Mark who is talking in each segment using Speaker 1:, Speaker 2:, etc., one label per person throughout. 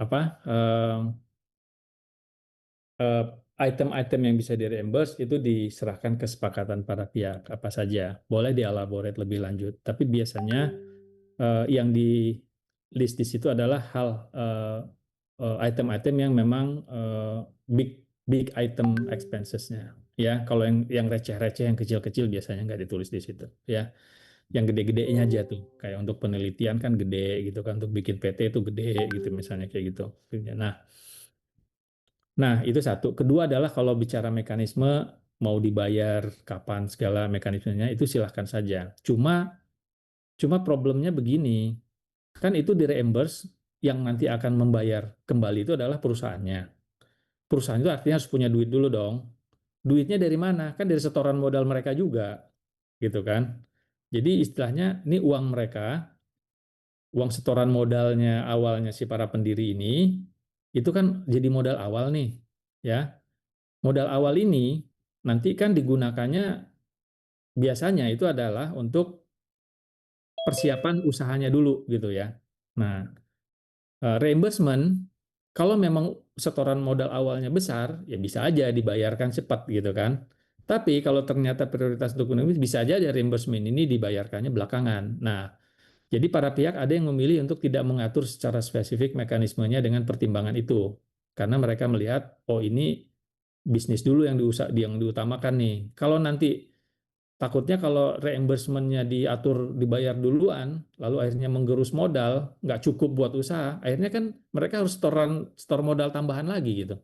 Speaker 1: apa eh, item-item yang bisa di reimburse itu diserahkan kesepakatan para pihak apa saja. Boleh dielaborate lebih lanjut, tapi biasanya yang di list di situ adalah hal item-item yang memang big big item expensesnya. Ya, kalau yang receh-receh, yang kecil-kecil biasanya nggak ditulis di situ. Ya, yang gede-gedenya aja tuh, kayak untuk penelitian kan gede gitu kan, untuk bikin PT itu gede gitu misalnya kayak gitu. Nah, nah, itu satu. Kedua adalah kalau bicara mekanisme mau dibayar kapan segala mekanismenya itu silahkan saja. Cuma problemnya begini, kan itu di reimburse yang nanti akan membayar kembali itu adalah perusahaannya. Perusahaan itu artinya harus punya duit dulu dong. Duitnya dari mana? Kan dari setoran modal mereka juga, gitu kan? Jadi istilahnya ini uang mereka, uang setoran modalnya awalnya si para pendiri ini, itu kan jadi modal awal nih, ya. Modal awal ini nanti kan digunakannya biasanya itu adalah untuk persiapan usahanya dulu gitu ya. Nah, reimbursement kalau memang setoran modal awalnya besar, ya bisa aja dibayarkan cepat gitu kan. Tapi kalau ternyata prioritas untuk ekonomi bisa aja ada reimbursement ini dibayarkannya belakangan. Nah, jadi para pihak ada yang memilih untuk tidak mengatur secara spesifik mekanismenya dengan pertimbangan itu. Karena mereka melihat, oh ini bisnis dulu yang diutamakan nih. Kalau nanti takutnya kalau reimbursement-nya diatur dibayar duluan, lalu akhirnya menggerus modal, nggak cukup buat usaha, akhirnya kan mereka harus store modal tambahan lagi gitu.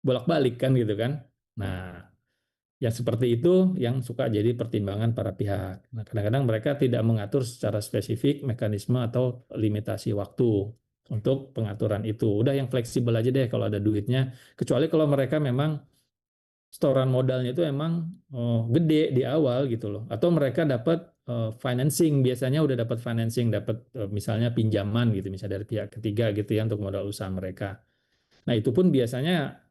Speaker 1: Bolak-balik kan gitu kan. Nah, yang seperti itu yang suka jadi pertimbangan para pihak. Nah, kadang-kadang mereka tidak mengatur secara spesifik mekanisme atau limitasi waktu untuk pengaturan itu. Udah yang fleksibel aja deh kalau ada duitnya. Kecuali kalau mereka memang setoran modalnya itu emang gede di awal gitu loh. Atau mereka dapat financing, biasanya udah dapat financing, dapat misalnya pinjaman gitu, misalnya dari pihak ketiga gitu ya untuk modal usaha mereka. Nah itu pun biasanya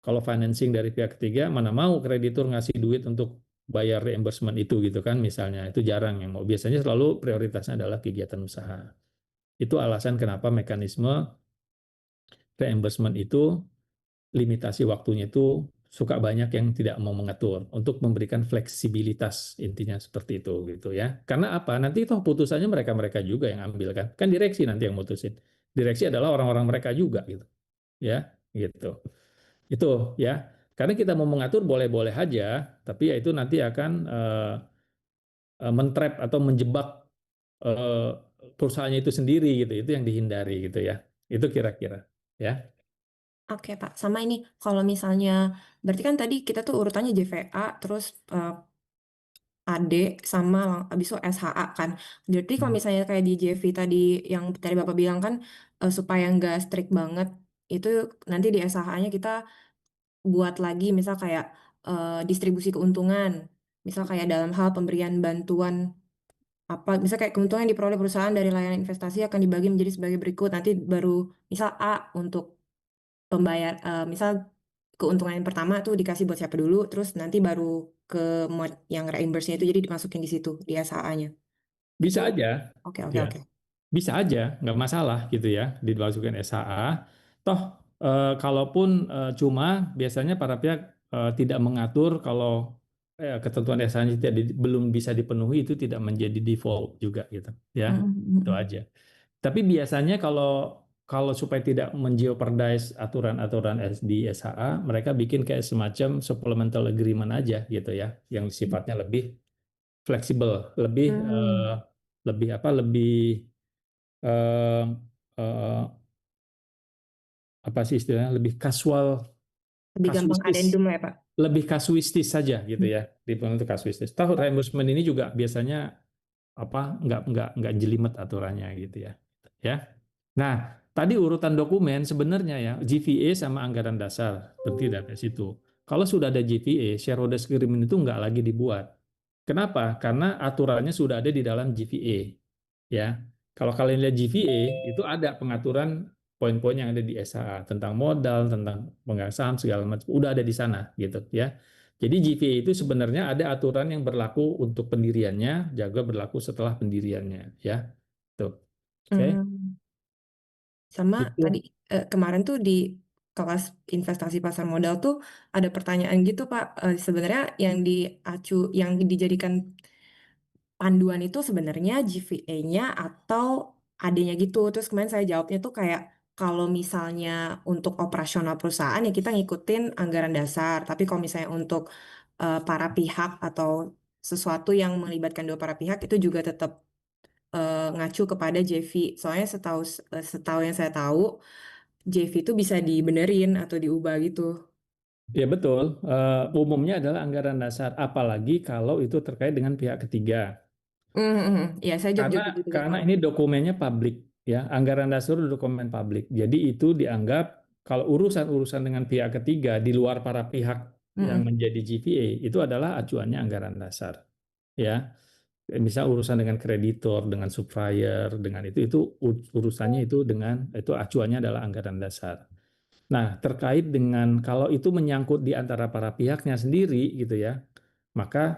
Speaker 1: kalau financing dari pihak ketiga, mana mau kreditur ngasih duit untuk bayar reimbursement itu gitu kan misalnya. Itu jarang yang mau. Biasanya selalu prioritasnya adalah kegiatan usaha. Itu alasan kenapa mekanisme reimbursement itu limitasi waktunya itu suka banyak yang tidak mau mengatur untuk memberikan fleksibilitas intinya seperti itu gitu ya. Karena apa? Nanti itu putusannya mereka-mereka juga yang ambil kan. Kan direksi nanti yang mutusin. Direksi adalah orang-orang mereka juga gitu. Ya, gitu. Itu ya. Karena kita mau mengatur boleh-boleh aja, tapi ya itu nanti akan mentrap atau menjebak eh, perusahaannya itu sendiri gitu. Itu yang dihindari gitu ya. Itu kira-kira ya.
Speaker 2: Oke, Pak. Sama ini, kalau misalnya, berarti kan tadi kita tuh urutannya JVA, terus AD, sama abis itu SHA kan. Jadi kalau
Speaker 1: Hmm.
Speaker 2: misalnya kayak di JV tadi, yang tadi Bapak bilang kan, supaya nggak strict banget, itu nanti di SHA-nya kita buat lagi, misal kayak distribusi keuntungan. Misal kayak dalam hal pemberian bantuan apa, misal kayak keuntungan yang diperoleh perusahaan dari layanan investasi akan dibagi menjadi sebagai berikut. Nanti baru misal A untuk pembayar misal keuntungan yang pertama tuh dikasih buat siapa dulu, terus nanti baru ke mod yang reimburse-nya itu jadi dimasukin di situ di SHA-nya. Itu
Speaker 1: Bisa aja.
Speaker 2: oke oke
Speaker 1: Ya.
Speaker 2: oke.
Speaker 1: Bisa aja, nggak masalah gitu ya, dimasukin SHA. Toh, kalaupun cuma biasanya para pihak tidak mengatur kalau ketentuan SHA-nya belum bisa dipenuhi itu tidak menjadi default juga gitu, ya
Speaker 2: Mm, mm,
Speaker 1: itu
Speaker 2: mm.
Speaker 1: aja. Tapi biasanya kalau kalau supaya tidak menjeopardize aturan-aturan di SHA, mereka bikin kayak semacam supplemental agreement aja gitu ya, yang sifatnya lebih fleksibel, lebih
Speaker 2: Hmm,
Speaker 1: lebih apa, lebih eh, eh, apa sih istilahnya lebih
Speaker 2: lebih gampang
Speaker 1: kasuistis
Speaker 2: adendum lah ya Pak.
Speaker 1: lebih kasuistis saja gitu
Speaker 2: Hmm.
Speaker 1: ya di untuk kasuistis. Tahu reimbursement ini juga biasanya apa nggak jelimet aturannya gitu ya. Ya. Nah, tadi urutan dokumen sebenarnya ya GVA sama anggaran dasar berarti dari situ. Kalau sudah ada GVA, shareholders agreement itu nggak lagi dibuat. Kenapa? Karena aturannya sudah ada di dalam GVA. Ya, kalau kalian lihat GVA itu ada pengaturan poin-poin yang ada di SHA tentang modal, tentang pemegang saham segala macam, udah ada di sana gitu ya. Jadi GVA itu sebenarnya ada aturan yang berlaku untuk pendiriannya, juga berlaku setelah pendiriannya ya. Tuh. Oke.
Speaker 2: Hmm. Sama tadi
Speaker 1: Itu
Speaker 2: kemarin tuh di kelas investasi pasar modal tuh ada pertanyaan gitu Pak. Sebenarnya yang dijadikan panduan itu sebenarnya GVA-nya atau AD-nya gitu. Terus kemarin saya jawabnya tuh kayak kalau misalnya untuk operasional perusahaan ya kita ngikutin anggaran dasar. Tapi kalau misalnya untuk para pihak atau sesuatu yang melibatkan dua para pihak itu juga tetap ngacu kepada JV. Soalnya setahu yang saya tahu JV itu bisa dibenerin atau diubah gitu.
Speaker 1: ya betul. Umumnya adalah anggaran dasar, apalagi kalau itu terkait dengan pihak ketiga.
Speaker 2: Ya, saya jawab
Speaker 1: Karena
Speaker 2: juga gitu ke
Speaker 1: karena
Speaker 2: kamu.
Speaker 1: ini dokumennya publik, ya. Anggaran dasar itu dokumen publik. Jadi itu dianggap kalau urusan-urusan dengan pihak ketiga di luar para pihak yang
Speaker 2: Mm-mm.
Speaker 1: menjadi GVA itu adalah acuannya anggaran dasar, ya. Misal urusan dengan kreditor, dengan supplier, dengan itu urusannya itu dengan itu acuannya adalah anggaran dasar. Nah, terkait dengan kalau itu menyangkut di antara para pihaknya sendiri gitu ya, maka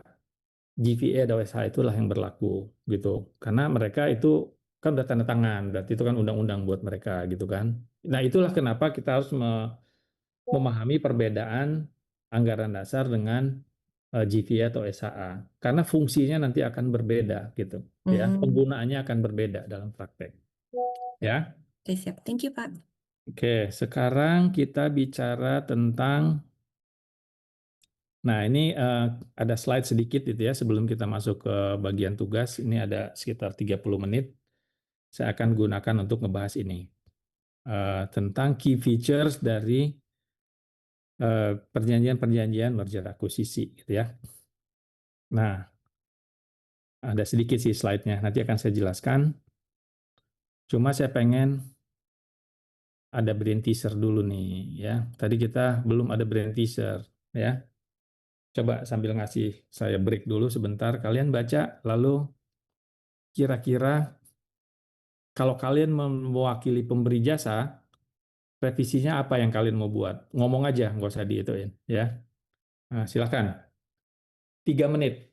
Speaker 1: GVA atau SH itulah yang berlaku gitu. Karena mereka itu kan udah tanda tangan, berarti itu kan undang-undang buat mereka gitu kan. Nah, itulah kenapa kita harus memahami perbedaan anggaran dasar dengan GVA atau SHA. Karena fungsinya nanti akan berbeda gitu ya.
Speaker 2: Hmm.
Speaker 1: Penggunaannya akan berbeda dalam praktek ya.
Speaker 2: Oke, siap. Thank you, Pak.
Speaker 1: Oke, sekarang kita bicara tentang. Nah, ini ada slide sedikit itu ya sebelum kita masuk ke bagian tugas. Ini ada sekitar 30 menit. Saya akan gunakan untuk ngebahas ini. Tentang key features dari perjanjian-perjanjian merger akuisisi gitu ya. Nah, ada sedikit sih slide-nya. Nanti akan saya jelaskan. Cuma saya pengen ada brain teaser dulu nih ya. Tadi kita belum ada brain teaser ya. Coba sambil ngasih saya break dulu sebentar. Kalian baca lalu kira-kira kalau kalian mewakili pemberi jasa, revisinya apa yang kalian mau buat? Ngomong aja, nggak usah diituin ya. Nah, silakan. 3 menit.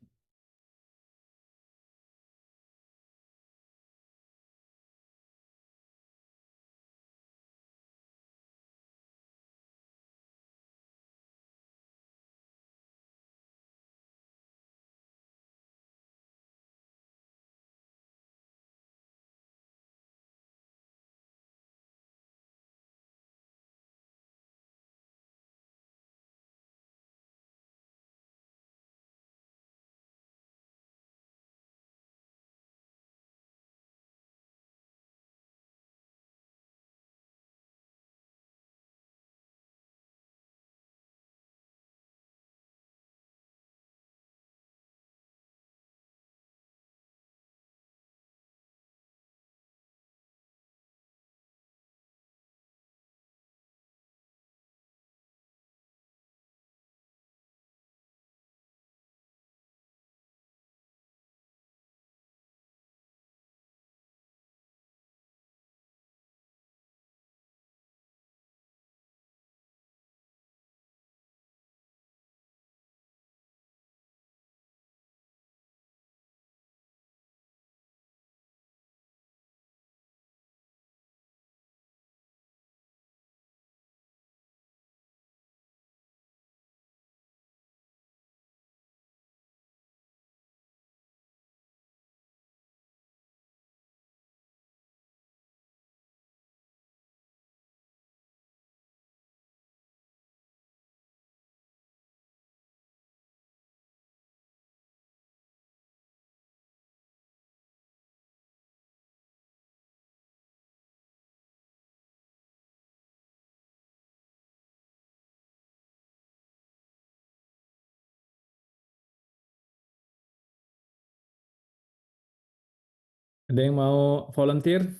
Speaker 1: Ada yang mau volunteer?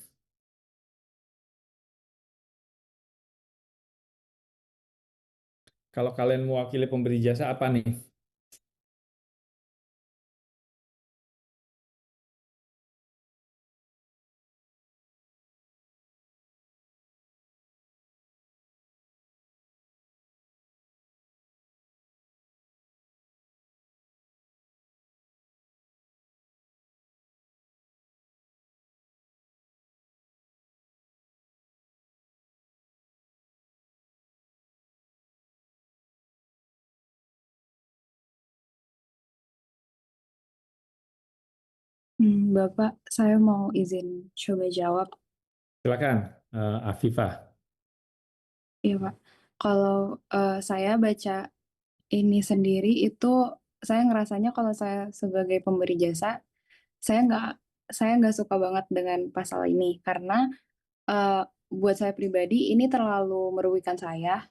Speaker 1: Kalau kalian mewakili pemberi jasa apa nih?
Speaker 3: Bapak, saya mau izin coba jawab.
Speaker 1: Silakan, Afifah.
Speaker 3: Iya, Pak. Kalau saya baca ini sendiri itu, saya ngerasanya kalau saya sebagai pemberi jasa, saya nggak saya nggak suka banget dengan pasal ini karena eh, buat saya pribadi ini terlalu merugikan saya.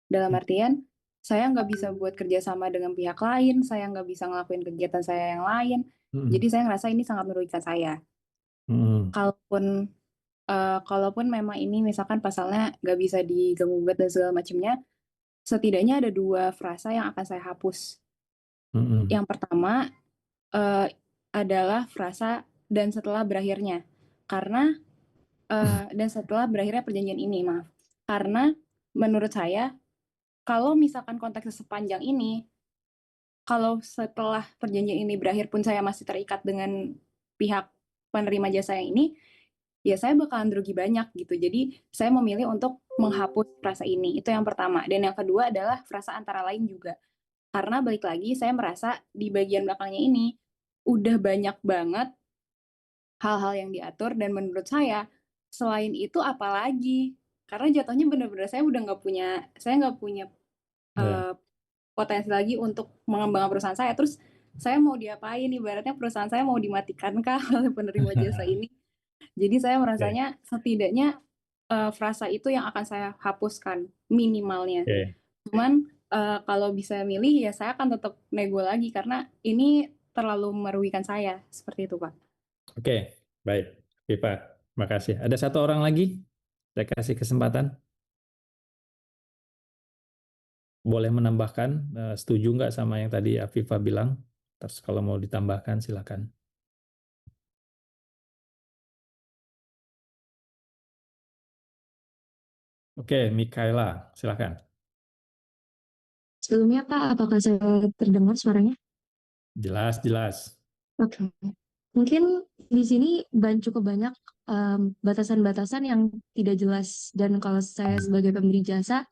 Speaker 3: Dalam artian, saya nggak bisa buat kerjasama dengan pihak lain, saya nggak bisa ngelakuin kegiatan saya yang lain. Jadi
Speaker 1: Mm,
Speaker 3: saya ngerasa ini sangat merugikan saya.
Speaker 1: mm,
Speaker 3: Kalaupun kalaupun memang ini misalkan pasalnya nggak bisa diganggu gugat dan segala macamnya, setidaknya ada dua frasa yang akan saya hapus.
Speaker 1: mm,
Speaker 3: Yang pertama eh, adalah frasa dan setelah berakhirnya, karena dan setelah berakhirnya perjanjian ini, maaf. Karena menurut saya, kalau misalkan konteksnya sepanjang ini, kalau setelah perjanjian ini berakhir pun saya masih terikat dengan pihak penerima jasa yang ini, ya saya bakalan rugi banyak gitu. Jadi saya memilih untuk menghapus frasa ini. Itu yang pertama. Dan yang kedua adalah frasa antara lain juga. Karena balik lagi saya merasa di bagian belakangnya ini udah banyak banget hal-hal yang diatur dan menurut saya selain itu apalagi? Karena jatuhnya benar-benar saya nggak punya
Speaker 1: ya.
Speaker 3: eh, potensi lagi untuk mengembangkan perusahaan saya. Terus saya mau diapain? Ibaratnya perusahaan saya mau dimatikan kah oleh penerima jasa ini? Jadi saya
Speaker 1: Oke,
Speaker 3: merasanya setidaknya frasa itu yang akan saya hapuskan minimalnya.
Speaker 1: oke,
Speaker 3: Cuman kalau bisa milih ya saya akan tetap nego lagi karena ini terlalu merugikan saya. Seperti itu, Pak.
Speaker 1: oke, baik, Afifah. Makasih. Ada satu orang lagi, saya kasih kesempatan. Boleh menambahkan, setuju nggak sama yang tadi Afifah bilang? Terus kalau mau ditambahkan, silakan. Oke, Mikaela, silakan.
Speaker 4: Sebelumnya Pak, apakah saya terdengar suaranya?
Speaker 1: Jelas, jelas.
Speaker 4: Oke. Mungkin di sini cukup banyak batasan-batasan yang tidak jelas dan kalau saya sebagai pemberi jasa,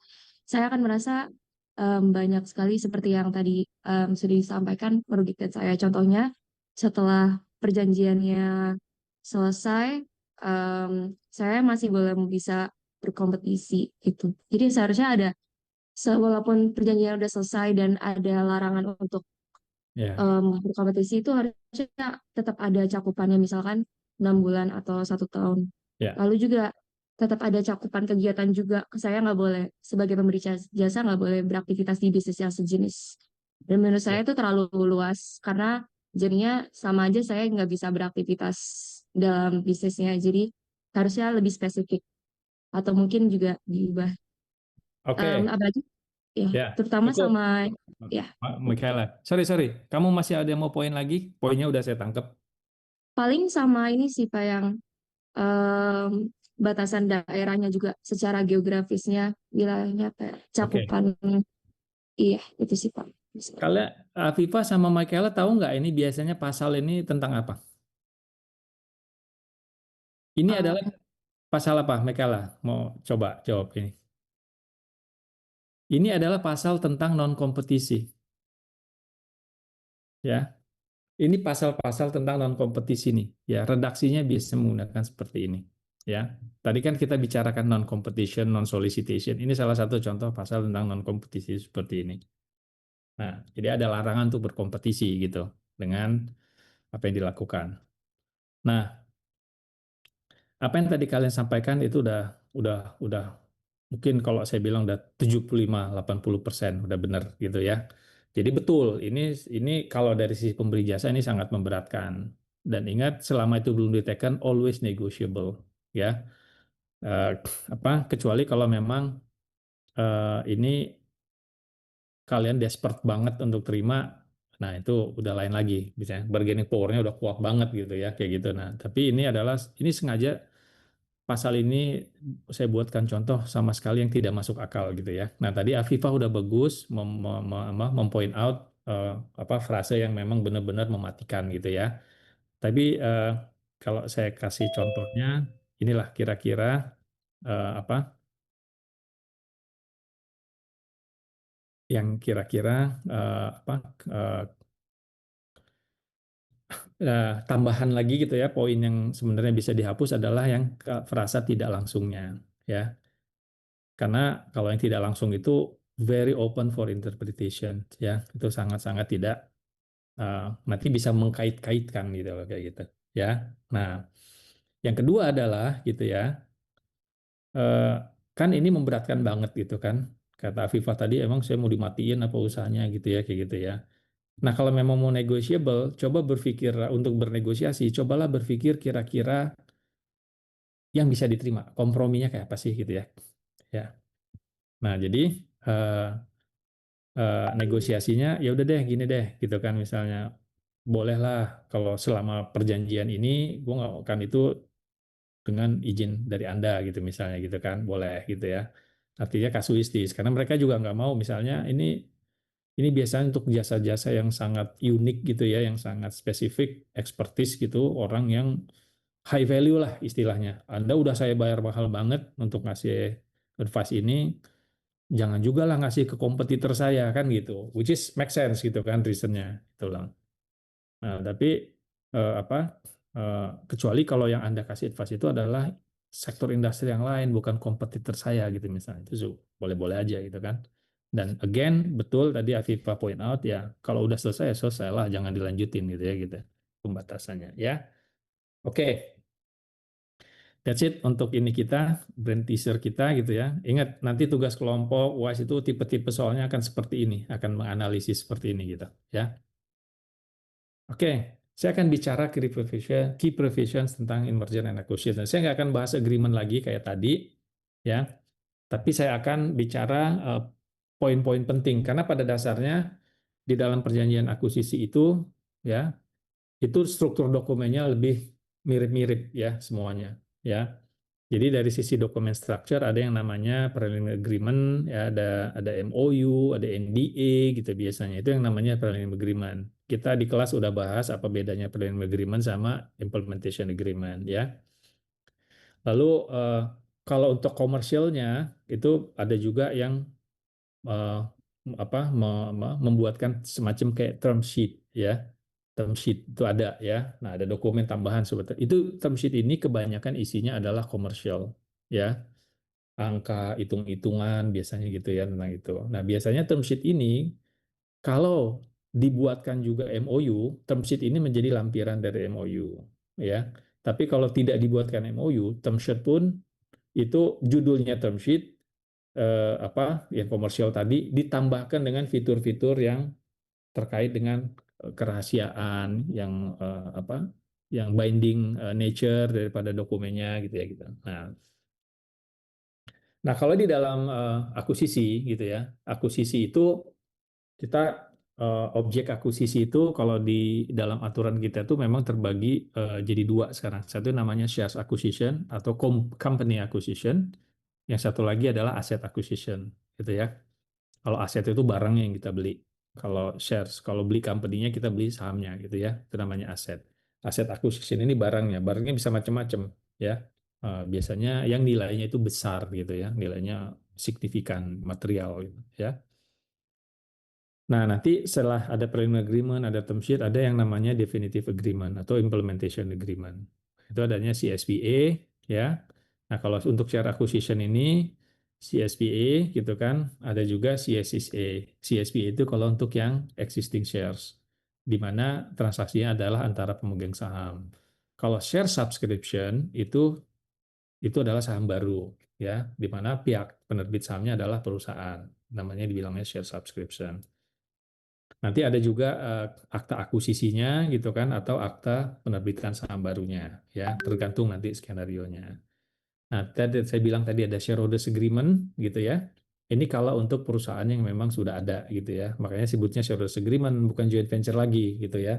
Speaker 4: saya akan merasa banyak sekali seperti yang tadi sudah disampaikan merugikan saya. Contohnya, setelah perjanjiannya selesai, saya masih belum bisa berkompetisi gitu. Jadi seharusnya ada, walaupun perjanjian udah selesai dan ada larangan untuk
Speaker 1: Ya,
Speaker 4: berkompetisi itu harusnya tetap ada cakupannya misalkan 6 bulan atau 1 tahun.
Speaker 1: ya,
Speaker 4: Lalu juga tetap ada cakupan kegiatan juga. Saya nggak boleh sebagai pemberi jasa nggak boleh beraktivitas di bisnis yang sejenis. Dan menurut saya
Speaker 1: ya.
Speaker 4: itu terlalu luas karena jadinya sama aja saya nggak bisa beraktivitas dalam bisnisnya. Jadi harusnya lebih spesifik atau mungkin juga diubah.
Speaker 1: Oke,
Speaker 4: Apalagi ya
Speaker 1: ya,
Speaker 4: terutama
Speaker 1: cukup.
Speaker 4: sama ya.
Speaker 1: Mikaela, sorry, sorry. Kamu masih ada mau poin lagi? Poinnya udah saya tangkap.
Speaker 4: Paling sama ini sih Pak yang em, batasan daerahnya juga secara geografisnya wilayahnya kayak
Speaker 1: Oke.
Speaker 4: cakupan iya itu sih Pak.
Speaker 1: Kalian, Afifa sama Michaela tahu nggak ini biasanya pasal ini tentang apa? Ini adalah
Speaker 4: Em,
Speaker 1: pasal apa, Michaela? Mau coba jawab ini. Ini adalah pasal tentang non-kompetisi, ya. Ini pasal-pasal tentang non-kompetisi nih, ya. Redaksinya biasa menggunakan seperti ini, ya. Tadi kan kita bicarakan non-competition, non-solicitation. Ini salah satu contoh pasal tentang non-kompetisi seperti ini. Nah, jadi ada larangan untuk berkompetisi gitu dengan apa yang dilakukan. Nah, apa yang tadi kalian sampaikan itu udah mungkin kalau saya bilang udah 75-80% udah benar gitu ya. Jadi betul, ini kalau dari sisi pemberi jasa ini sangat memberatkan. Dan ingat selama itu belum diteken always negotiable ya. Eh, apa kecuali kalau memang ini kalian desperate banget untuk terima, nah itu udah lain lagi, misalnya bargaining powernya udah kuat banget gitu ya, kayak gitu. Nah, tapi ini sengaja pasal ini saya buatkan contoh sama sekali yang tidak masuk akal gitu ya. Nah, tadi Afifah udah bagus mempoint out apa frase yang memang benar-benar mematikan gitu ya. Tapi kalau saya kasih contohnya, inilah kira-kira apa yang kira-kira apa eh, tambahan lagi gitu ya, poin yang sebenarnya bisa dihapus adalah yang frasa tidak langsungnya, ya. Karena kalau yang tidak langsung itu very open for interpretation, ya. Itu sangat-sangat tidak nanti bisa mengkait-kaitkan gitu loh, kayak gitu, ya. Nah, yang kedua adalah gitu ya, kan ini memberatkan banget gitu kan. Kata Afifah tadi, emang saya mau dimatiin apa usahanya gitu ya, kayak gitu ya. Nah, kalau memang mau negotiable, coba berpikir untuk bernegosiasi, cobalah berpikir kira-kira yang bisa diterima, komprominya kayak apa sih gitu ya. Ya. Nah, jadi eh, negosiasinya ya udah deh gini deh gitu kan, misalnya bolehlah kalau selama perjanjian ini gue nggak akan itu dengan izin dari Anda gitu misalnya gitu kan, boleh gitu ya. Artinya kasuistis karena mereka juga nggak mau misalnya ini biasanya untuk jasa-jasa yang sangat unik gitu ya, yang sangat spesifik, expertise gitu, orang yang high value lah istilahnya. Anda udah saya bayar mahal banget untuk ngasih advice ini, jangan juga lah ngasih ke kompetitor saya kan gitu. Which is make sense gitu kan reasonnya gitu loh. Nah, tapi apa? Kecuali kalau yang Anda kasih advice itu adalah sektor industri yang lain, bukan kompetitor saya gitu misalnya. Itu boleh-boleh aja gitu kan. Dan again, betul tadi Afifa point out ya, kalau udah selesai ya selesai lah, jangan dilanjutin gitu ya gitu pembatasannya ya. Oke, that's it untuk ini kita, brand teaser kita gitu ya. Ingat, nanti tugas kelompok UAS itu tipe-tipe soalnya akan seperti ini, akan menganalisis seperti ini gitu ya. Oke, saya akan bicara key provisions tentang merger and acquisition. Saya nggak akan bahas agreement lagi kayak tadi ya, tapi saya akan bicara poin-poin penting karena pada dasarnya di dalam perjanjian akuisisi itu ya, itu struktur dokumennya lebih mirip-mirip ya semuanya ya. Jadi dari sisi dokumen structure ada yang namanya preliminary agreement, ya ada MOU, ada NDA gitu biasanya. Itu yang namanya preliminary agreement. Kita di kelas udah bahas apa bedanya preliminary agreement sama implementation agreement ya. Lalu kalau untuk komersialnya itu ada juga yang eh, membuatkan semacam kayak term sheet ya. Term sheet itu ada ya. Nah, ada dokumen tambahan seperti itu. Term sheet ini kebanyakan isinya adalah komersial ya. Angka hitung-hitungan biasanya gitu ya tentang itu. Nah, biasanya term sheet ini kalau dibuatkan juga MOU, term sheet ini menjadi lampiran dari MOU ya. Tapi kalau tidak dibuatkan MOU, term sheet pun itu judulnya term sheet yang komersial tadi ditambahkan dengan fitur-fitur yang terkait dengan kerahasiaan yang yang binding nature daripada dokumennya gitu ya gitu. Nah, kalau di dalam akuisisi gitu ya, akuisisi itu kita objek akuisisi itu kalau di dalam aturan kita itu memang terbagi jadi dua sekarang. Satu namanya shares acquisition atau company acquisition. Yang satu lagi adalah asset acquisition, gitu ya. Kalau aset itu barangnya yang kita beli. Kalau shares, kalau beli company-nya kita beli sahamnya, gitu ya. Itu namanya aset. Asset acquisition ini barangnya. Barangnya bisa macam-macam, ya. Biasanya yang nilainya itu besar, gitu ya. Nilainya signifikan, material, gitu, ya. Nah, nanti setelah ada preliminary agreement, ada term sheet, ada yang namanya definitive agreement atau implementation agreement. Itu adanya CSPA, ya. Nah, kalau untuk share acquisition ini CSPA gitu kan, ada juga CSSA. CSPA itu kalau untuk yang existing shares, di mana transaksinya adalah antara pemegang saham. Kalau share subscription itu adalah saham baru, ya, di mana pihak penerbit sahamnya adalah perusahaan. Namanya dibilangnya share subscription. Nanti ada juga akta akuisisinya gitu kan atau akta penerbitan saham barunya ya, tergantung nanti skenario-nya. Nah, tadi saya bilang tadi ada shareholders agreement gitu ya. Ini kalau untuk perusahaan yang memang sudah ada gitu ya. Makanya sebutnya shareholders agreement bukan joint venture lagi gitu ya.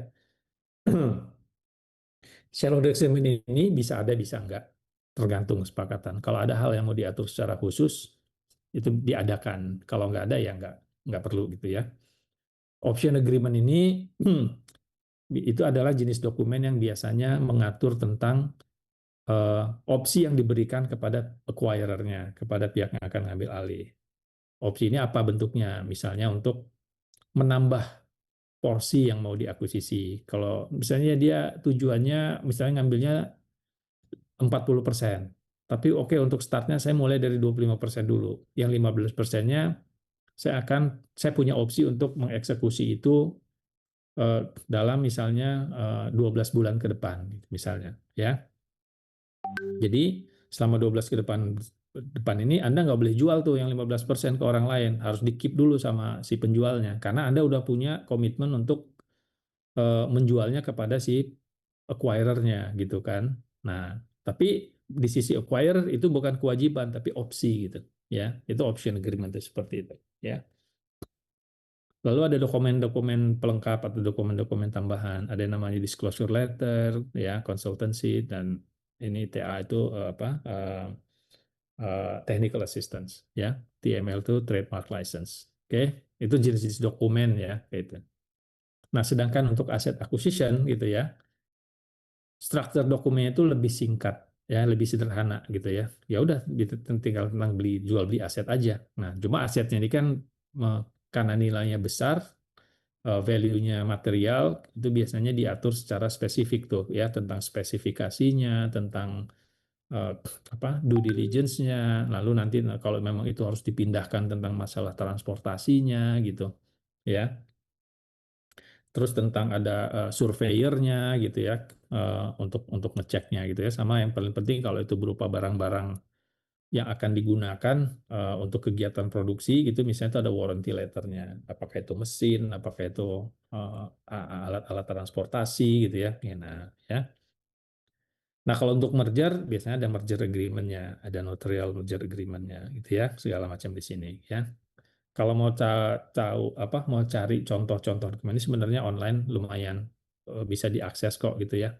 Speaker 1: Shareholders agreement ini bisa ada bisa enggak, tergantung kesepakatan. Kalau ada hal yang mau diatur secara khusus itu diadakan. Kalau enggak ada ya enggak perlu gitu ya. Option agreement ini itu adalah jenis dokumen yang biasanya mengatur tentang opsi yang diberikan kepada acquirer-nya, kepada pihak yang akan ngambil alih. Opsi ini apa bentuknya? Misalnya untuk menambah porsi yang mau diakuisisi. Kalau misalnya dia tujuannya misalnya ngambilnya 40%. Tapi oke, untuk startnya saya mulai dari 25% dulu. Yang 15%-nya saya punya opsi untuk mengeksekusi itu dalam misalnya 12 bulan ke depan gitu, misalnya ya. Jadi selama 12 ke depan ini Anda nggak boleh jual tuh yang 15% ke orang lain, harus di-keep dulu sama si penjualnya karena Anda udah punya komitmen untuk menjualnya kepada si acquirer-nya gitu kan. Nah, tapi di sisi acquirer itu bukan kewajiban tapi opsi gitu ya. Itu option agreement itu seperti itu ya. Lalu ada dokumen-dokumen pelengkap atau dokumen-dokumen tambahan. Ada yang namanya disclosure letter ya, consultancy, dan ini TA itu technical assistance ya. TML itu trademark license. Oke, itu jenis-jenis dokumen ya gitu. Nah, sedangkan untuk asset acquisition gitu ya, struktur dokumennya itu lebih singkat ya, lebih sederhana gitu ya. Ya udah tinggal tentang beli jual beli aset aja. Nah, cuma asetnya ini kan karena nilainya besar, value-nya material, itu biasanya diatur secara spesifik tuh ya, tentang spesifikasinya, tentang due diligence-nya, lalu nanti kalau memang itu harus dipindahkan tentang masalah transportasinya gitu ya. Terus tentang ada surveyornya gitu ya, untuk ngeceknya gitu ya, sama yang paling penting kalau itu berupa barang-barang yang akan digunakan untuk kegiatan produksi gitu, misalnya itu ada warranty letternya, apakah itu mesin, apakah itu alat-alat transportasi gitu ya. Nah ya, nah kalau untuk merger biasanya ada merger agreement-nya, ada notarial merger agreement-nya gitu ya, segala macam di sini ya. Kalau mau tahu mau cari contoh-contoh dokumen ini sebenarnya online lumayan bisa diakses kok gitu ya.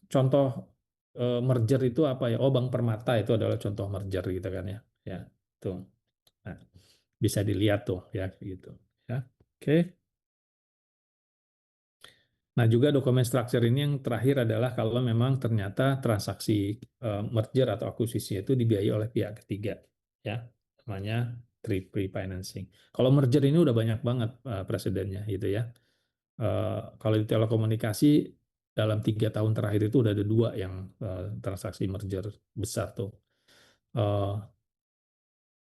Speaker 1: Contoh merger itu apa ya? Oh, Bank Permata itu adalah contoh merger gitu kan ya. Ya, tuh. Nah, bisa dilihat tuh ya gitu ya. Oke. Nah, juga dokumen structure ini yang terakhir adalah kalau memang ternyata transaksi merger atau akuisisi itu dibiayai oleh pihak ketiga, ya, namanya triple financing. Kalau merger ini udah banyak banget presidennya, gitu ya. Kalau di telekomunikasi dalam 3 tahun terakhir itu udah ada 2 yang transaksi merger besar tuh.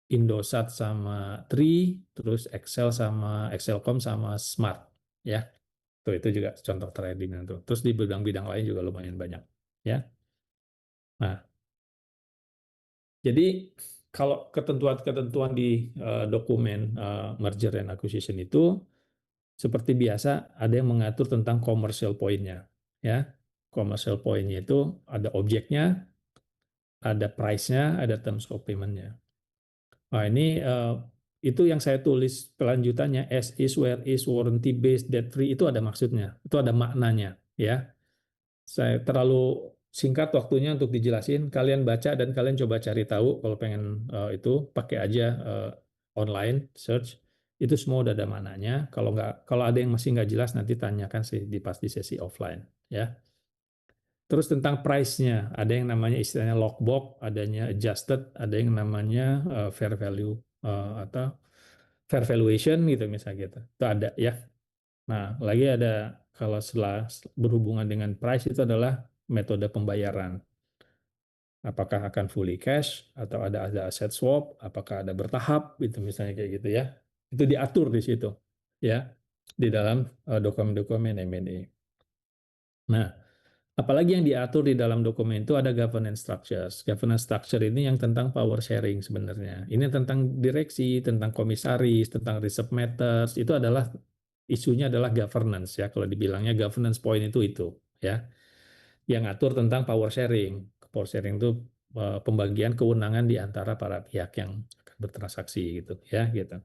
Speaker 1: Indosat sama Tri, terus Excelcom sama Smart, ya. Tuh, itu juga contoh trading itu. Terus di bidang-bidang lain juga lumayan banyak, ya. Nah, jadi kalau ketentuan-ketentuan di dokumen merger and acquisition itu seperti biasa ada yang mengatur tentang commercial point-nya, ya. Commercial point-nya itu ada objeknya, ada price-nya, ada terms of payment-nya. Nah, ini itu yang saya tulis kelanjutannya, as is, where is, warranty based, debt free, itu ada maksudnya, itu ada maknanya, ya. Saya terlalu singkat waktunya untuk dijelasin. Kalian baca dan kalian coba cari tahu kalau pengen itu pakai aja online search. Itu semua udah ada mananya. Kalau ada yang masih nggak jelas nanti tanyakan sih pas di sesi offline ya. Terus tentang price-nya, ada yang namanya istilahnya lockbox, adanya adjusted, ada yang namanya fair value atau fair valuation gitu misalnya gitu. Itu ada ya. Nah, lagi ada kalau setelah berhubungan dengan price itu adalah metode pembayaran. Apakah akan fully cash atau ada aset swap, apakah ada bertahap gitu misalnya kayak gitu ya. Itu diatur di situ ya di dalam dokumen-dokumen M&A. Nah, apalagi yang diatur di dalam dokumen itu ada governance structures. Governance structure ini yang tentang power sharing sebenarnya. Ini tentang direksi, tentang komisaris, tentang reserve matters. Itu adalah isunya adalah governance ya. Kalau dibilangnya governance point itu ya. Yang atur tentang power sharing. Power sharing itu pembagian kewenangan di antara para pihak yang akan bertransaksi gitu ya gitu.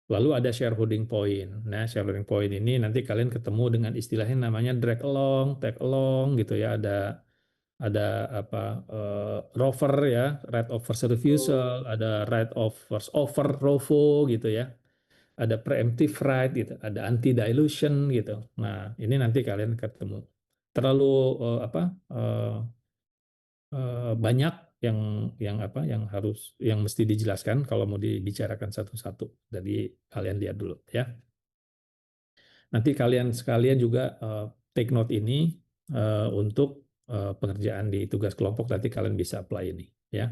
Speaker 1: Lalu ada shareholding point. Nah, shareholding point ini nanti kalian ketemu dengan istilahnya namanya drag along, tag along gitu ya. Ada rover ya, right of first refusal, ada right of first offer ROFO gitu ya. Ada preemptive right gitu, ada anti dilution gitu. Nah, ini nanti kalian ketemu. Terlalu banyak yang mesti dijelaskan kalau mau dibicarakan satu-satu. Jadi kalian lihat dulu ya. Nanti kalian sekalian juga take note ini untuk pengerjaan di tugas kelompok, nanti kalian bisa apply ini, ya.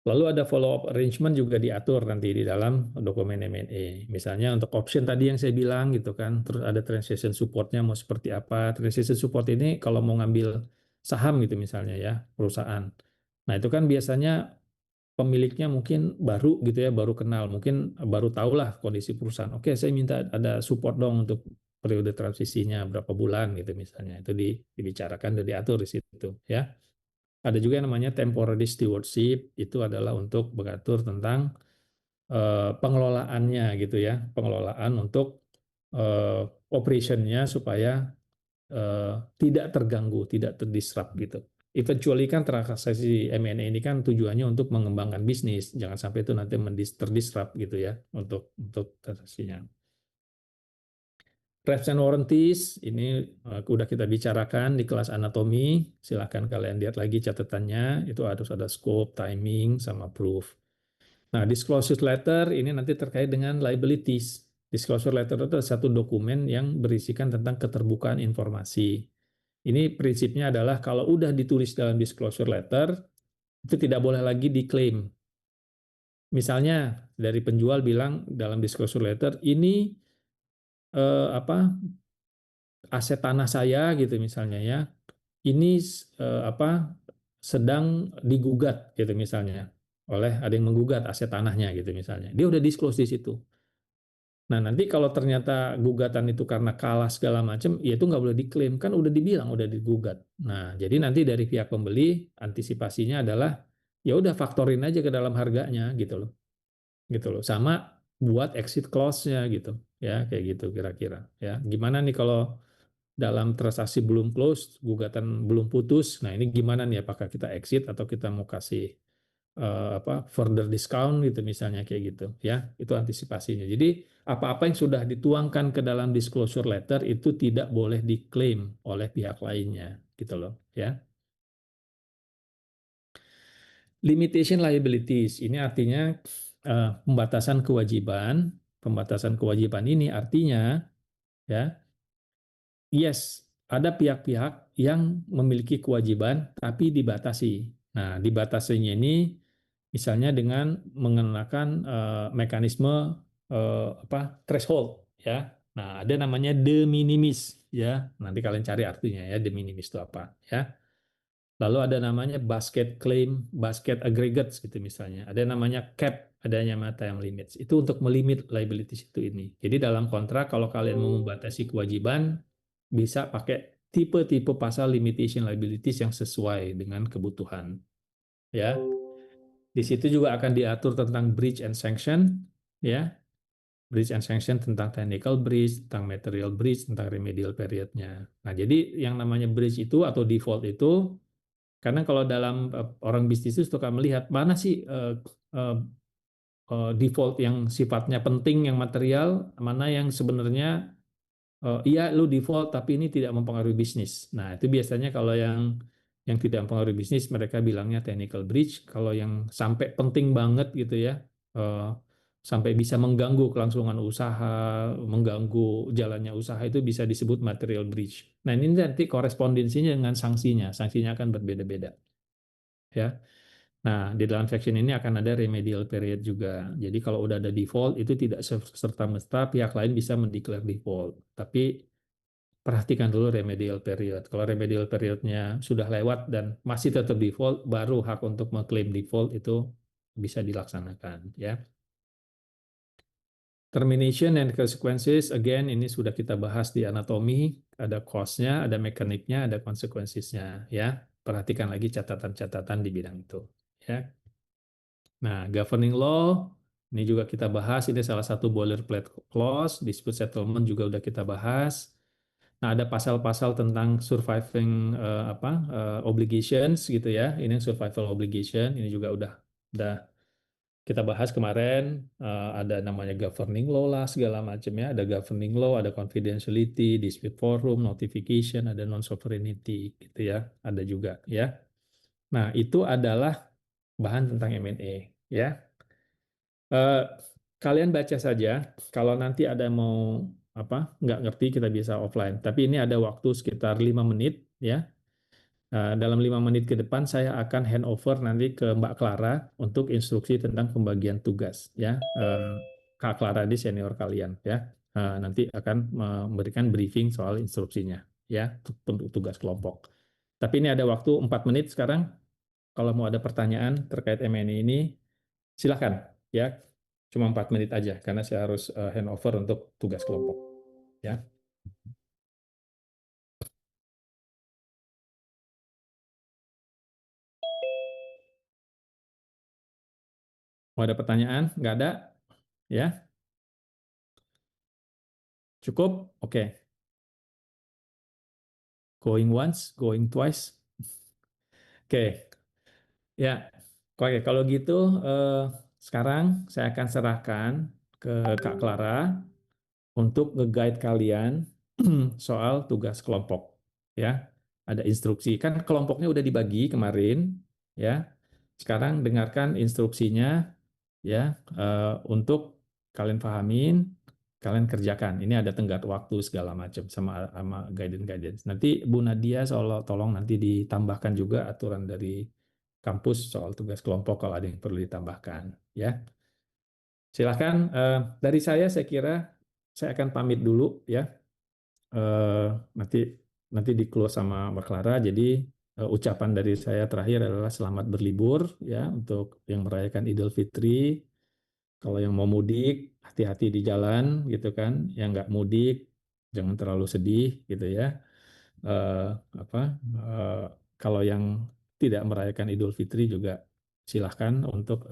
Speaker 1: Lalu ada follow up arrangement juga diatur nanti di dalam dokumen M&A. Misalnya untuk option tadi yang saya bilang gitu kan, terus ada transaction supportnya mau seperti apa. Transaction support ini kalau mau ngambil saham gitu misalnya ya, perusahaan. Nah itu kan biasanya pemiliknya mungkin baru gitu ya, baru kenal, mungkin baru tahulah kondisi perusahaan. Oke, saya minta ada support dong untuk periode transisinya berapa bulan gitu misalnya. Itu dibicarakan dan diatur di situ ya. Ada juga yang namanya temporary stewardship, itu adalah untuk mengatur tentang pengelolaannya gitu ya, pengelolaan untuk operationnya supaya tidak terganggu, tidak terdisrupt gitu. Eventually kan transaksi M&A ini kan tujuannya untuk mengembangkan bisnis, jangan sampai itu nanti terdisrupt gitu ya untuk transaksinya. Reps and warranties ini udah kita bicarakan di kelas anatomi. Silahkan kalian lihat lagi catatannya. Itu harus ada scope, timing, sama proof. Nah, disclosure letter ini nanti terkait dengan liabilities. Disclosure letter itu satu dokumen yang berisikan tentang keterbukaan informasi. Ini prinsipnya adalah kalau udah ditulis dalam disclosure letter, itu tidak boleh lagi diklaim. Misalnya dari penjual bilang dalam disclosure letter, ini aset tanah saya gitu misalnya ya, ini sedang digugat gitu misalnya oleh ada yang menggugat aset tanahnya gitu misalnya, dia udah disclose di situ. Nah nanti kalau ternyata gugatan itu karena kalah segala macam, ya itu nggak boleh diklaim, kan udah dibilang udah digugat. Nah jadi nanti dari pihak pembeli antisipasinya adalah ya udah faktorin aja ke dalam harganya gitu loh, sama buat exit clause-nya gitu ya, kayak gitu kira-kira ya. Gimana nih kalau dalam transaksi belum close, gugatan belum putus. Nah, ini gimana nih, apakah kita exit atau kita mau kasih further discount gitu misalnya kayak gitu ya. Itu antisipasinya. Jadi, apa-apa yang sudah dituangkan ke dalam disclosure letter itu tidak boleh diklaim oleh pihak lainnya gitu loh ya. Limitation liabilities ini artinya pembatasan kewajiban. Pembatasan kewajiban ini artinya ya, yes, ada pihak-pihak yang memiliki kewajiban tapi dibatasi. Nah, dibatasinya ini misalnya dengan mengenakan mekanisme threshold ya. Nah, ada namanya de minimis ya. Nanti kalian cari artinya ya, de minimis itu apa ya. Lalu ada namanya basket claim, basket aggregates gitu misalnya. Ada namanya cap, adanya time limits. Itu untuk melimit liabilities itu ini. Jadi dalam kontrak kalau kalian mau membatasi kewajiban, bisa pakai tipe-tipe pasal limitation liabilities yang sesuai dengan kebutuhan. Ya. Di situ juga akan diatur tentang breach and sanction, ya. Breach and sanction tentang technical breach, tentang material breach, tentang remedial periodnya. Nah, jadi yang namanya breach itu atau default itu, karena kalau dalam orang bisnis itu suka melihat mana sih default yang sifatnya penting, yang material, mana yang sebenarnya iya lu default tapi ini tidak mempengaruhi bisnis. Nah, itu biasanya kalau yang tidak mempengaruhi bisnis mereka bilangnya technical breach. Kalau yang sampai penting banget gitu ya, sampai bisa mengganggu kelangsungan usaha, mengganggu jalannya usaha itu bisa disebut material breach. Nah, ini nanti korespondensinya dengan sanksinya. Sanksinya akan berbeda-beda. Ya. Nah, di dalam section ini akan ada remedial period juga. Jadi kalau udah ada default, itu tidak serta-merta pihak lain bisa mendeklar default. Tapi perhatikan dulu remedial period. Kalau remedial periodnya sudah lewat dan masih tetap default, baru hak untuk mengklaim default itu bisa dilaksanakan. Ya. Termination and consequences, again, ini sudah kita bahas di anatomi. Ada cost-nya, ada mekaniknya, ada consequences-nya. Ya. Perhatikan lagi catatan-catatan di bidang itu. Ya. Nah, governing law ini juga kita bahas. Ini salah satu boilerplate clause. Dispute settlement juga udah kita bahas. Nah, ada pasal-pasal tentang surviving obligations gitu ya. Ini survival obligation. Ini juga udah kita bahas kemarin. Ada namanya governing law lah segala macam ya. Ada governing law, ada confidentiality, dispute forum, notification, ada non sovereignty gitu ya. Ada juga ya. Nah, itu adalah bahan tentang M&A ya. Kalian baca saja, kalau nanti ada mau nggak ngerti kita bisa offline. Tapi ini ada waktu sekitar 5 menit ya. Dalam 5 menit ke depan saya akan handover nanti ke Mbak Clara untuk instruksi tentang pembagian tugas ya. Kak Clara di senior kalian ya. Nanti akan memberikan briefing soal instruksinya ya untuk tugas kelompok. Tapi ini ada waktu 4 menit sekarang. Kalau mau ada pertanyaan terkait MNI ini silakan ya. Cuma 4 menit aja karena saya harus handover untuk tugas kelompok ya. Mau ada pertanyaan? Nggak ada? Ya? Cukup? Oke. Going once, going twice. Oke. Ya. Oke, kalau gitu sekarang saya akan serahkan ke Kak Clara untuk nge-guide kalian soal tugas kelompok. Ya. Ada instruksi. Kan kelompoknya udah dibagi kemarin, ya. Sekarang dengarkan instruksinya ya untuk kalian pahamin, kalian kerjakan. Ini ada tenggat waktu segala macam sama guidance. Nanti Bu Nadia tolong nanti ditambahkan juga aturan dari kampus soal tugas kelompok kalau ada yang perlu ditambahkan ya. Silakan dari saya kira saya akan pamit dulu ya. Nanti di close sama Mbak Clara. Jadi ucapan dari saya terakhir adalah selamat berlibur ya untuk yang merayakan Idul Fitri. Kalau yang mau mudik, hati-hati di jalan gitu kan. Yang nggak mudik, jangan terlalu sedih gitu ya. Kalau yang tidak merayakan Idul Fitri juga silahkan untuk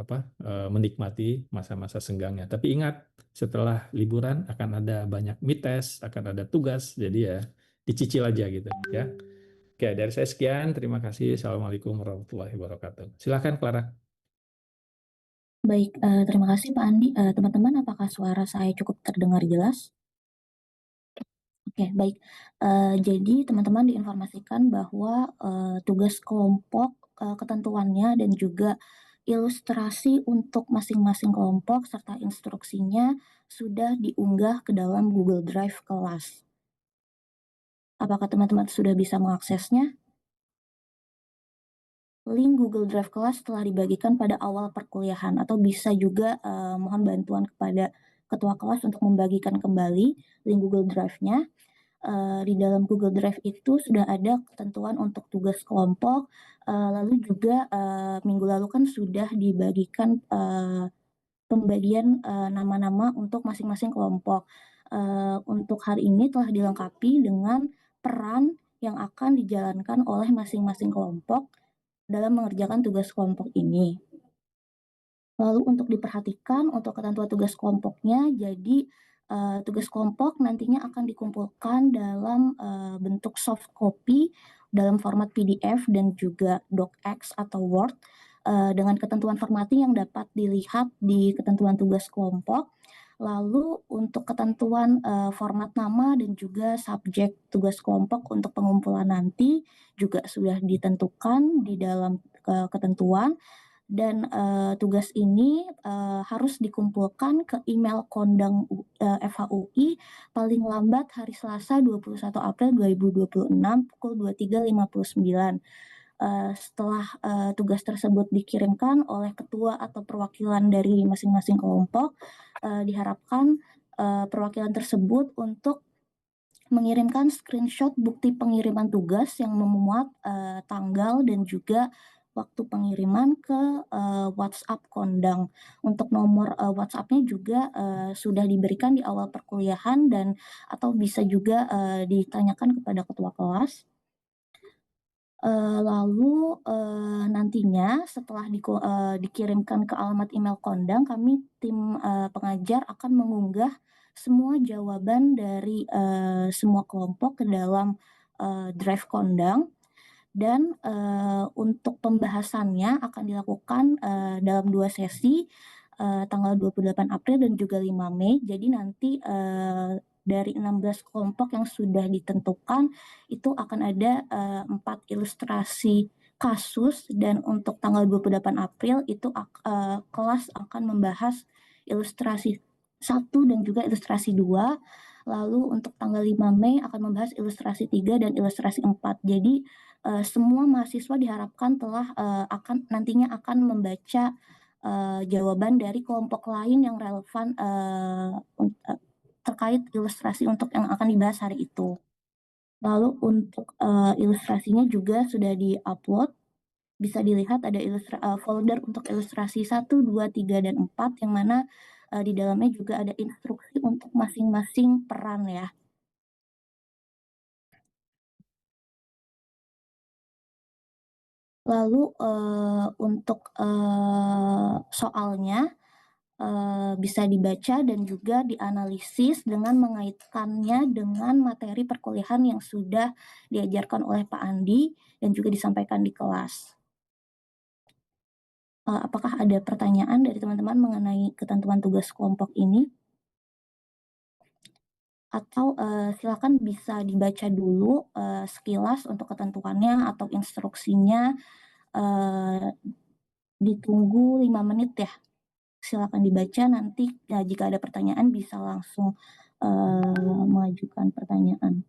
Speaker 1: menikmati masa-masa senggangnya. Tapi ingat, setelah liburan akan ada banyak mid test, akan ada tugas, jadi ya dicicil aja gitu ya. Oke, dari saya sekian. Terima kasih. Assalamualaikum warahmatullahi wabarakatuh. Silahkan, Clara.
Speaker 5: Baik, terima kasih Pak Andi. Teman-teman, apakah suara saya cukup terdengar jelas? Oke, baik. Jadi teman-teman diinformasikan bahwa tugas kelompok, ketentuannya dan juga ilustrasi untuk masing-masing kelompok serta instruksinya sudah diunggah ke dalam Google Drive kelas. Apakah teman-teman sudah bisa mengaksesnya? Link Google Drive kelas telah dibagikan pada awal perkuliahan atau bisa juga mohon bantuan kepada ketua kelas untuk membagikan kembali link Google Drive-nya. Di dalam Google Drive itu sudah ada ketentuan untuk tugas kelompok, lalu juga minggu lalu kan sudah dibagikan pembagian nama-nama untuk masing-masing kelompok. Untuk hari ini telah dilengkapi dengan peran yang akan dijalankan oleh masing-masing kelompok dalam mengerjakan tugas kelompok ini. Lalu untuk diperhatikan untuk ketentuan tugas kelompoknya, jadi tugas kelompok nantinya akan dikumpulkan dalam bentuk soft copy dalam format PDF dan juga docx atau Word dengan ketentuan formatting yang dapat dilihat di ketentuan tugas kelompok. Lalu untuk ketentuan format nama dan juga subjek tugas kelompok untuk pengumpulan nanti juga sudah ditentukan di dalam ketentuan. Dan tugas ini harus dikumpulkan ke email Kondang FHUI paling lambat hari Selasa 21 April 2026 pukul 23.59. Setelah tugas tersebut dikirimkan oleh ketua atau perwakilan dari masing-masing kelompok, diharapkan perwakilan tersebut untuk mengirimkan screenshot bukti pengiriman tugas yang memuat tanggal dan juga waktu pengiriman ke WhatsApp Kondang. Untuk nomor WhatsApp-nya juga sudah diberikan di awal perkuliahan dan atau bisa juga ditanyakan kepada ketua kelas. Lalu nantinya setelah dikirimkan ke alamat email Kondang, kami tim pengajar akan mengunggah semua jawaban dari semua kelompok ke dalam drive Kondang. Dan untuk pembahasannya akan dilakukan dalam 2 sesi tanggal 28 April dan juga 5 Mei. Jadi nanti dari 16 kelompok yang sudah ditentukan itu akan ada 4 ilustrasi kasus, dan untuk tanggal 28 April itu kelas akan membahas ilustrasi 1 dan juga ilustrasi 2. Lalu untuk tanggal 5 Mei akan membahas ilustrasi 3 dan ilustrasi 4. Jadi semua mahasiswa diharapkan telah nantinya akan membaca jawaban dari kelompok lain yang relevan terkait ilustrasi untuk yang akan dibahas hari itu. Lalu untuk ilustrasinya juga sudah di-upload. Bisa dilihat ada folder untuk ilustrasi 1, 2, 3, dan 4 yang mana di dalamnya juga ada instruksi untuk masing-masing peran ya. Lalu untuk soalnya bisa dibaca dan juga dianalisis dengan mengaitkannya dengan materi perkuliahan yang sudah diajarkan oleh Pak Andi dan juga disampaikan di kelas. Apakah ada pertanyaan dari teman-teman mengenai ketentuan tugas kelompok ini? Atau silakan bisa dibaca dulu sekilas untuk ketentuannya atau instruksinya. Ditunggu 5 menit ya. Silakan dibaca, nanti jika ada pertanyaan bisa langsung mengajukan pertanyaan.